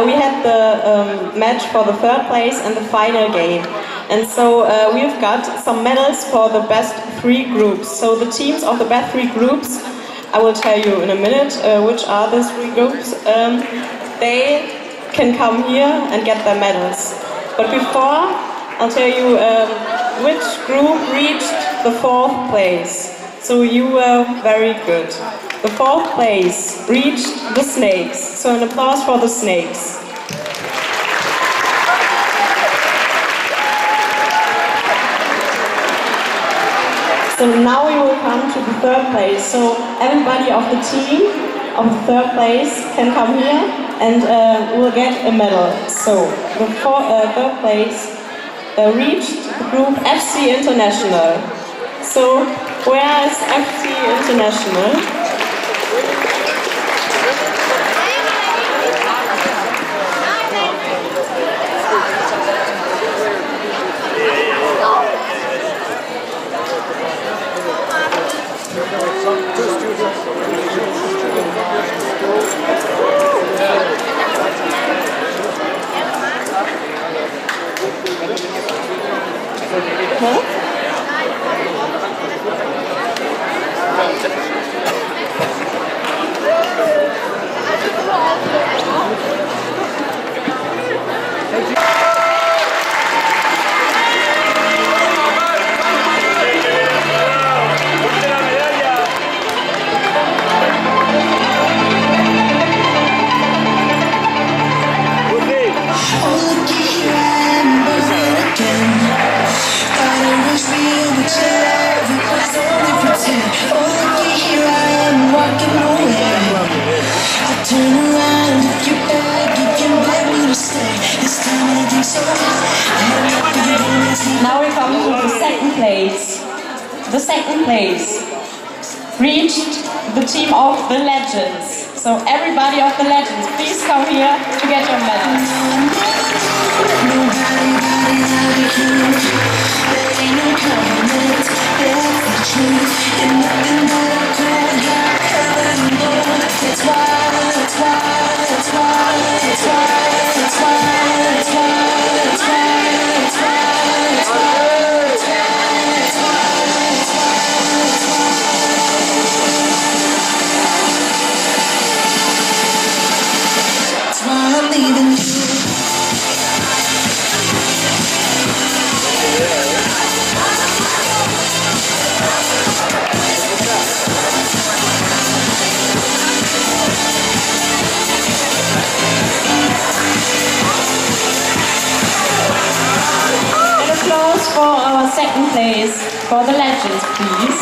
We had the match for the third place and the final game. And so we've got some medals for the best 3 groups. So the teams of the best 3 groups, I will tell you in a minute which are these 3 groups. They can come here and get their medals. But before, I'll tell you which group reached the 4th place. So you were very good. The 4th place reached the snakes. So an applause for the snakes. So now we will come to the 3rd place. So everybody of the team of the 3rd place can come here and will get a medal. So the 3rd place reached the group FC International. So where is FC International? Now we come to the 2nd place. The 2nd place reached the team of the legends. So everybody of the legends, please come here to get your medals. For our 2nd place, for the legends, please.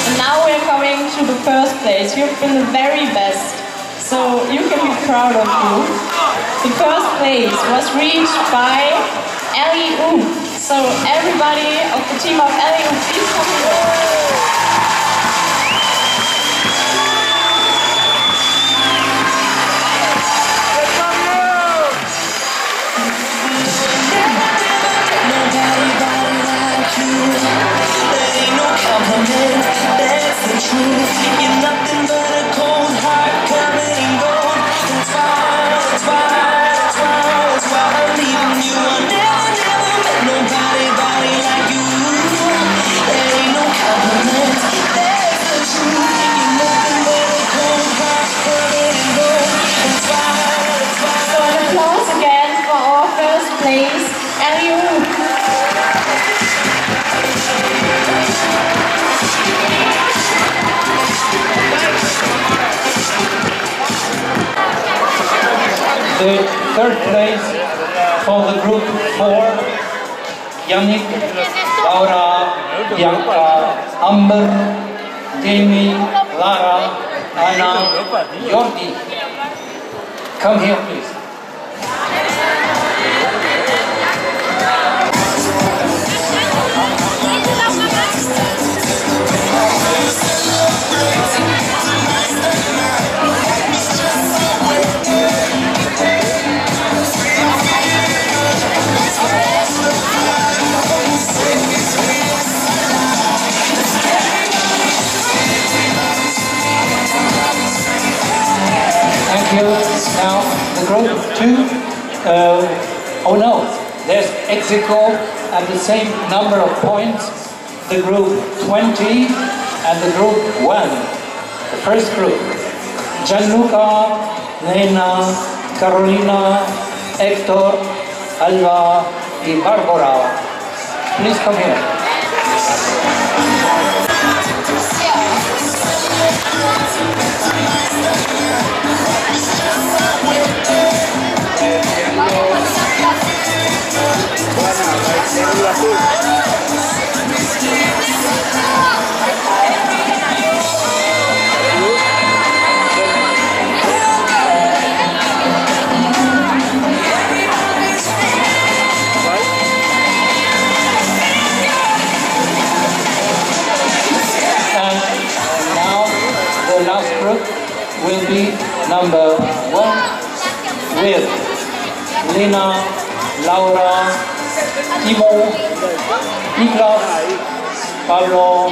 And now we're coming to the 1st place. You've been the very best, so you can be proud of you. The 1st place was reached by LEU. So everybody of the team of LEU, please come here. The 3rd place for the group 4, Yannick, Laura, Bianca, Amber, Jamie, Lara, Anna, Jordi. Come here, please. you. Now, the group 2, oh no, there's ex aequo at the same number of points. The group 20 and the group 1. The first group, Gianluca, Lena, Carolina, Hector, Alba, and Barbara. Please come here. The last group will be number 1 with Lena, Laura, Timo, Niklas, Pablo,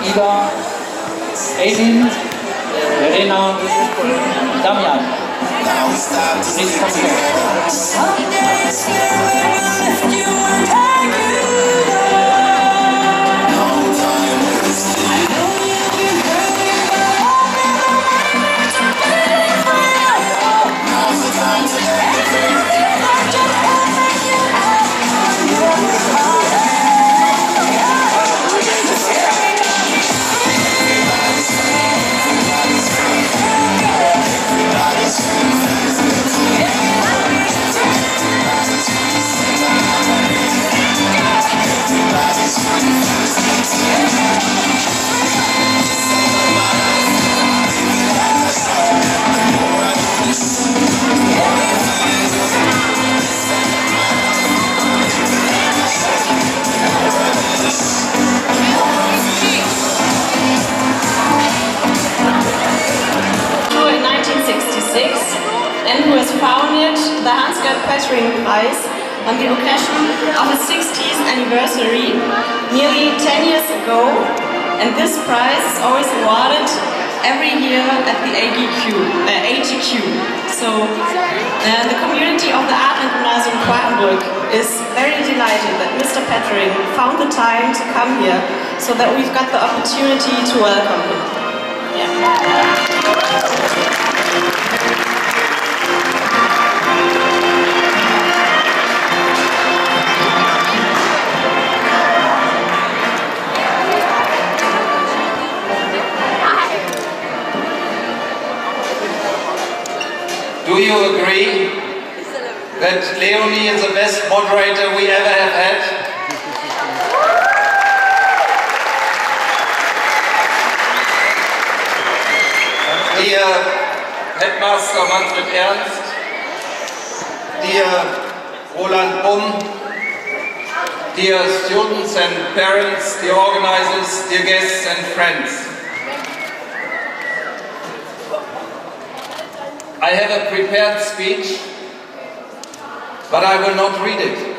Ida, Aidin, Verena, Damian. Please come here. And who has founded the Pöttering Prize on the occasion of his 60th anniversary nearly 10 years ago. And this prize is always awarded every year at the AGQ. So the community of the Advent-Gymnasium Quartenburg is very delighted that Mr. Pöttering found the time to come here so that we've got the opportunity to welcome him. Do you agree that Leonie is the best moderator we ever have had? Dear Headmaster Manfred Ernst, dear Roland Bumm, dear students and parents, dear organizers, dear guests and friends. I have a prepared speech, but I will not read it,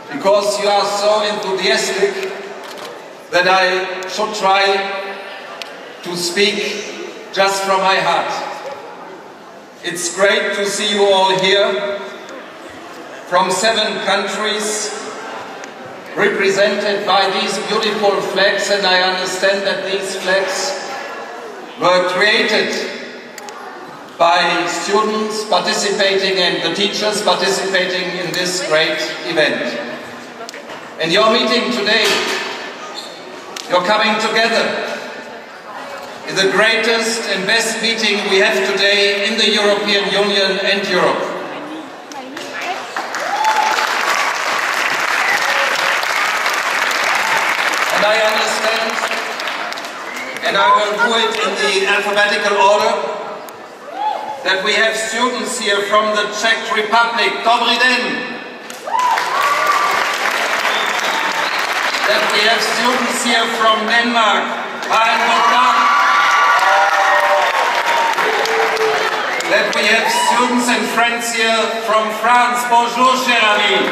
because you are so enthusiastic that I should try to speak just from my heart. It's great to see you all here from 7 countries, represented by these beautiful flags, and I understand that these flags were created by students participating and the teachers participating in this great event. And your meeting today, your coming together, is the greatest and best meeting we have today in the European Union and Europe. And I understand, and I will do it in the alphabetical order, that we have students here from the Czech Republic, Dobrý den. That we have students here from Denmark, that we have students and friends here from France, bonjour cher ami.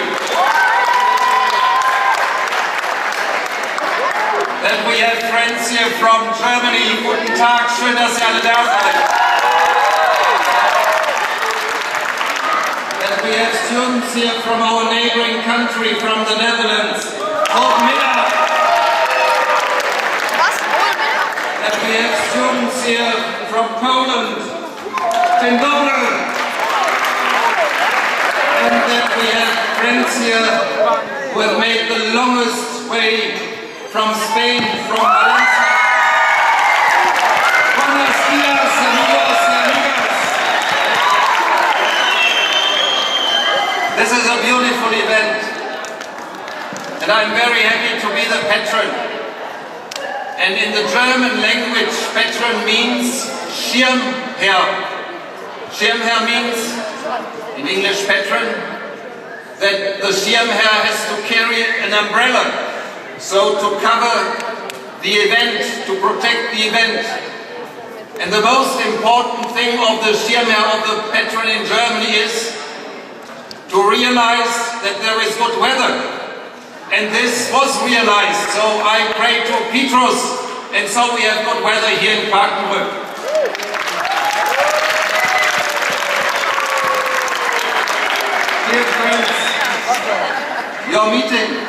That we have friends here from Germany, guten Tag, schön, dass ihr alle da seid. that we have students here from our neighboring country, from the Netherlands, that we have students here from Poland, and that we have friends here who have made the longest way from Spain, from Valencia. Buenos días, amigos y amigas. This is a beautiful event, and I'm very happy to be the patron. And in the German language, patron means Schirmherr. Schirmherr means, in English patron, that the Schirmherr has to carry an umbrella, so to cover the event, to protect the event. And the most important thing of the Schirmherr, of the patron in Germany, is to realize that there is good weather. And this was realized, so I pray to Petrus, and so we have good weather here in Parkenbrück. Dear friends, your meeting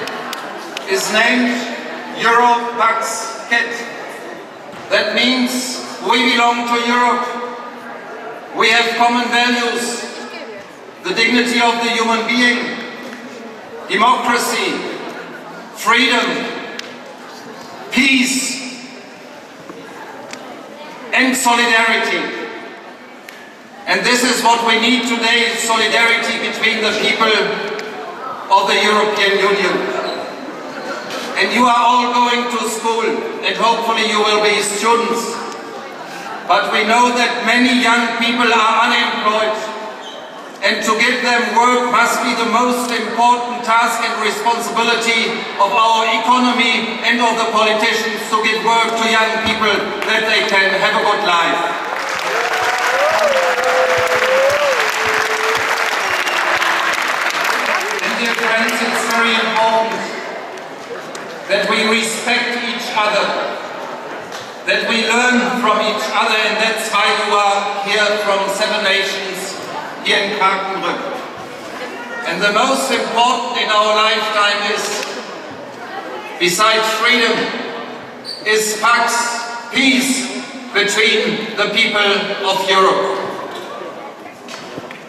is named EuroPAXket. That means we belong to Europe. We have common values, the dignity of the human being, democracy, freedom, peace, and solidarity. And this is what we need today, solidarity between the people of the European Union. And you are all going to school, and hopefully you will be students. But we know that many young people are unemployed, and to give them work must be the most important task and responsibility of our economy and of the politicians, to give work to young people that they can have a good life. Dear friends, it's very important that we respect each other, that we learn from each other, and that's why you are here from 7 nations here in Parkenbrück. And the most important in our lifetime is, besides freedom, is pax, peace between the people of Europe.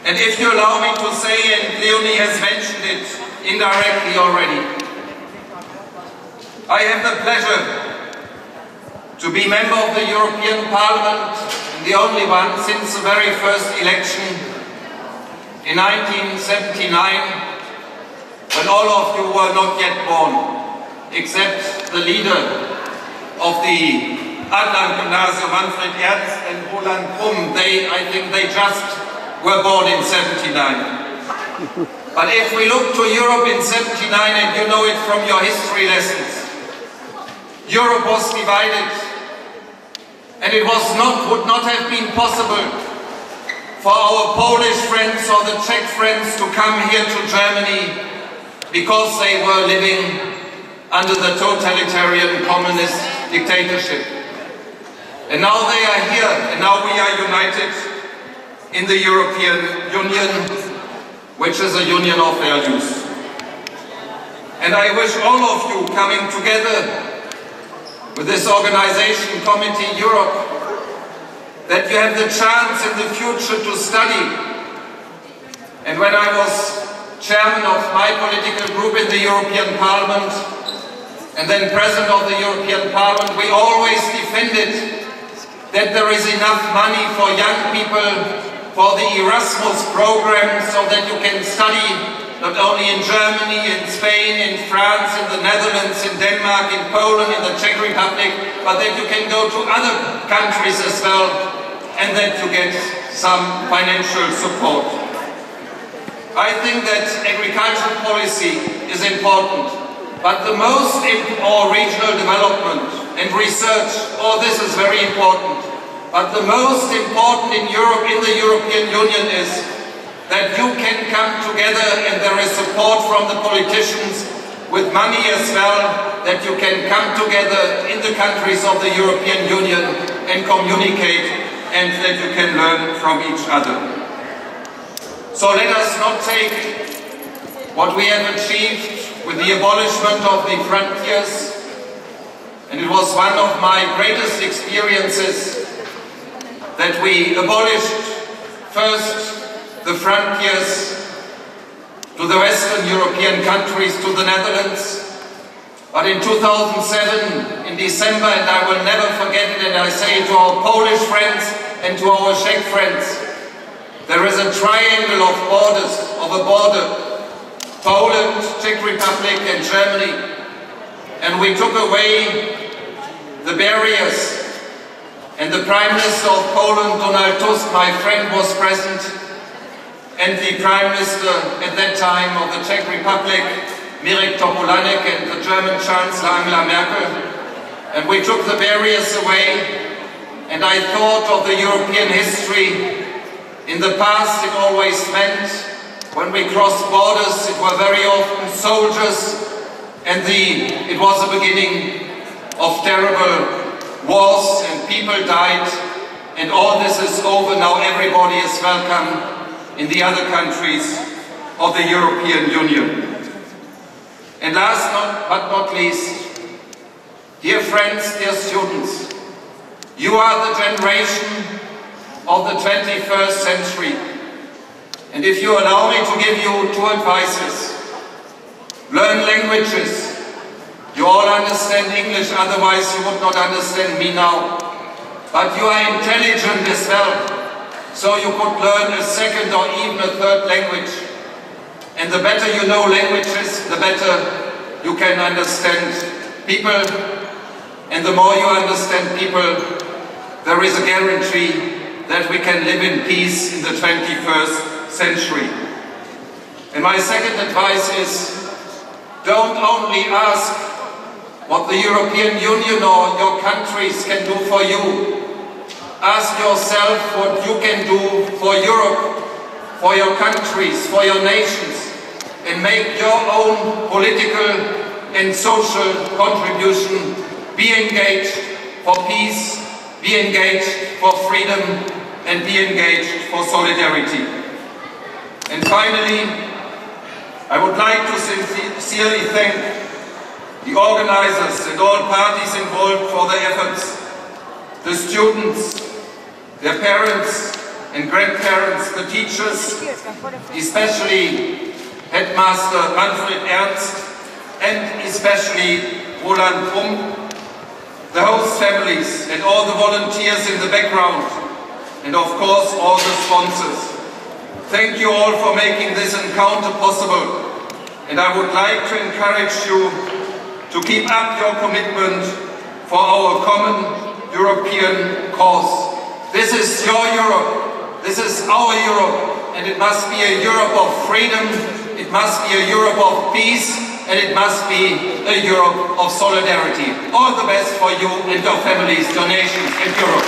And if you allow me to say, and Leonie has mentioned it indirectly already, I have the pleasure to be member of the European Parliament, and the only one since the very first election in 1979, when all of you were not yet born, except the leader of the Adland-Gymnasium, Manfred Ernst and Roland Krumm. I think they just were born in 79. But if we look to Europe in 79, and you know it from your history lessons, Europe was divided, and it would not have been possible for our Polish friends or the Czech friends to come here to Germany, because they were living under the totalitarian communist dictatorship. And now they are here, and now we are united in the European Union, which is a union of values. And I wish all of you coming together with this organization, Committee Europe, that you have the chance in the future to study. And when I was chairman of my political group in the European Parliament, and then president of the European Parliament, we always defended that there is enough money for young people for the Erasmus program, so that you can study not only in Germany, in Spain, in France, in the Netherlands, in Denmark, in Poland, in the Czech Republic, but that you can go to other countries as well, and that you get some financial support. I think that agricultural policy is important, but the most or regional development and research, this is very important. But the most important in Europe, in the European Union, is that you can come together, and there is support from the politicians with money as well, that you can come together in the countries of the European Union and communicate, and that you can learn from each other. So let us not take what we have achieved with the abolishment of the frontiers, and it was one of my greatest experiences that we abolished first the frontiers to the Western European countries, to the Netherlands. But in 2007, in December, and I will never forget it, and I say it to our Polish friends and to our Czech friends, there is a triangle of borders, of a border, Poland, Czech Republic and Germany, and we took away the barriers, and the Prime Minister of Poland, Donald Tusk, my friend, was present, and the Prime Minister at that time of the Czech Republic, Mirek Topolanek, and the German Chancellor Angela Merkel, and we took the barriers away, and I thought of the European history. In the past it always meant, when we crossed borders, it were very often soldiers, and it was the beginning of terrible wars, and people died, and all this is over. Now everybody is welcome in the other countries of the European Union. And last but not least, dear friends, dear students, you are the generation of the 21st century. And if you allow me to give you two advices: learn languages. You all understand English, otherwise you would not understand me now. But you are intelligent as well, so you could learn a second or even a third language. And the better you know languages, the better you can understand people. And the more you understand people, there is a guarantee that we can live in peace in the 21st century. And my second advice is, don't only ask what the European Union or your countries can do for you. Ask yourself what you can do for Europe, for your countries, for your nations, and make your own political and social contribution. Be engaged for peace, be engaged for freedom, and be engaged for solidarity. And finally, I would like to sincerely thank the organizers and all parties involved for their efforts, the students, their parents and grandparents, the teachers, especially Headmaster Manfred Ernst, and especially Roland Trump, the host families and all the volunteers in the background, and of course all the sponsors. Thank you all for making this encounter possible, and I would like to encourage you to keep up your commitment for our common European cause. This is your Europe, this is our Europe, and it must be a Europe of freedom, it must be a Europe of peace, and it must be a Europe of solidarity. All the best for you and your families, your nations, and Europe.